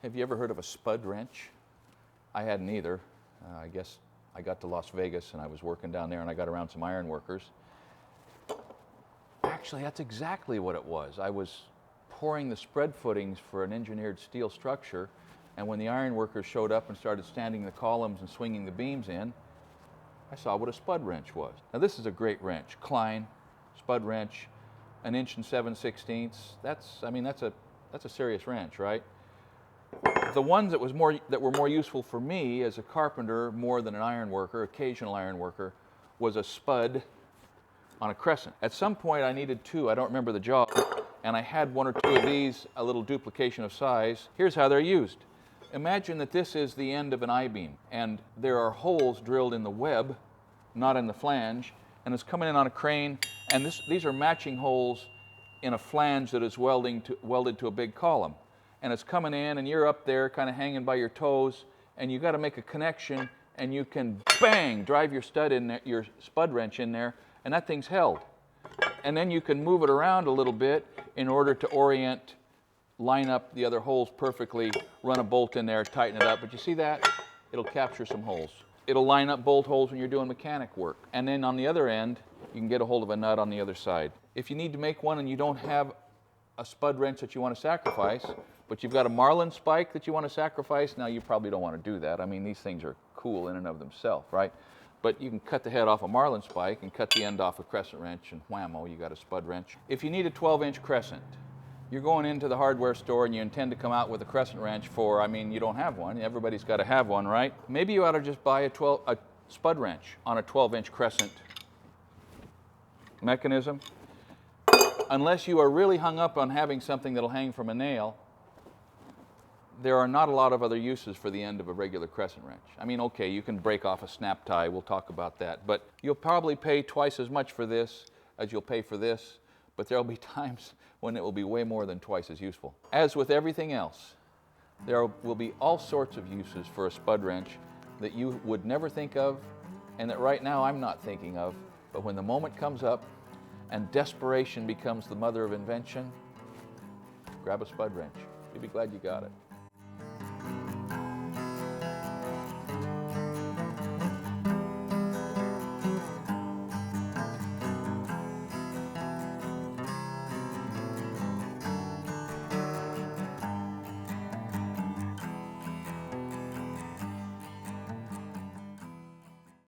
Have you ever heard of a Spud Wrench? I hadn't either. I guess I got to Las Vegas and I was working down there and I got around some iron workers. Actually, that's exactly what it was. I was pouring the spread footings for an engineered steel structure, and when the iron workers showed up and started standing the columns and swinging the beams in, I saw what a Spud Wrench was. Now this is a great wrench. Klein, Spud Wrench, 1 7/16". That's a serious wrench, right? The ones that were more useful for me as a carpenter, more than an iron worker, occasional iron worker, was a Spud on a Crescent. At some point I needed two, I don't remember the job, and I had 1 or 2 of these, a little duplication of size. Here's how they're used. Imagine that this is the end of an I-beam, and there are holes drilled in the web, not in the flange, and it's coming in on a crane, and these are matching holes in a flange that is welded to a big column. And it's coming in, and you're up there kind of hanging by your toes, and you got to make a connection, and you can bang drive your stud in there, your Spud Wrench in there, and that thing's held. And then you can move it around a little bit in order to orient, line up the other holes perfectly, run a bolt in there, tighten it up. But you see that? It'll capture some holes. It'll line up bolt holes when you're doing mechanic work. And then on the other end, you can get a hold of a nut on the other side. If you need to make one and you don't have a Spud Wrench that you want to sacrifice, but you've got a marlin spike that you want to sacrifice, now you probably don't want to do that. I mean, these things are cool in and of themselves, right? But you can cut the head off a marlin spike and cut the end off a Crescent wrench, and whammo, you got a Spud Wrench. If you need a 12-inch Crescent, you're going into the hardware store and you intend to come out with a Crescent wrench for, I mean, you don't have one. Everybody's got to have one, right? Maybe you ought to just buy a Spud Wrench on a 12-inch Crescent mechanism. Unless you are really hung up on having something that'll hang from a nail, there are not a lot of other uses for the end of a regular Crescent wrench. I mean, okay, you can break off a snap tie, we'll talk about that, but you'll probably pay twice as much for this as you'll pay for this, but there'll be times when it will be way more than twice as useful. As with everything else, there will be all sorts of uses for a Spud Wrench that you would never think of, and that right now I'm not thinking of, but when the moment comes up and desperation becomes the mother of invention, grab a Spud Wrench. You'll be glad you got it.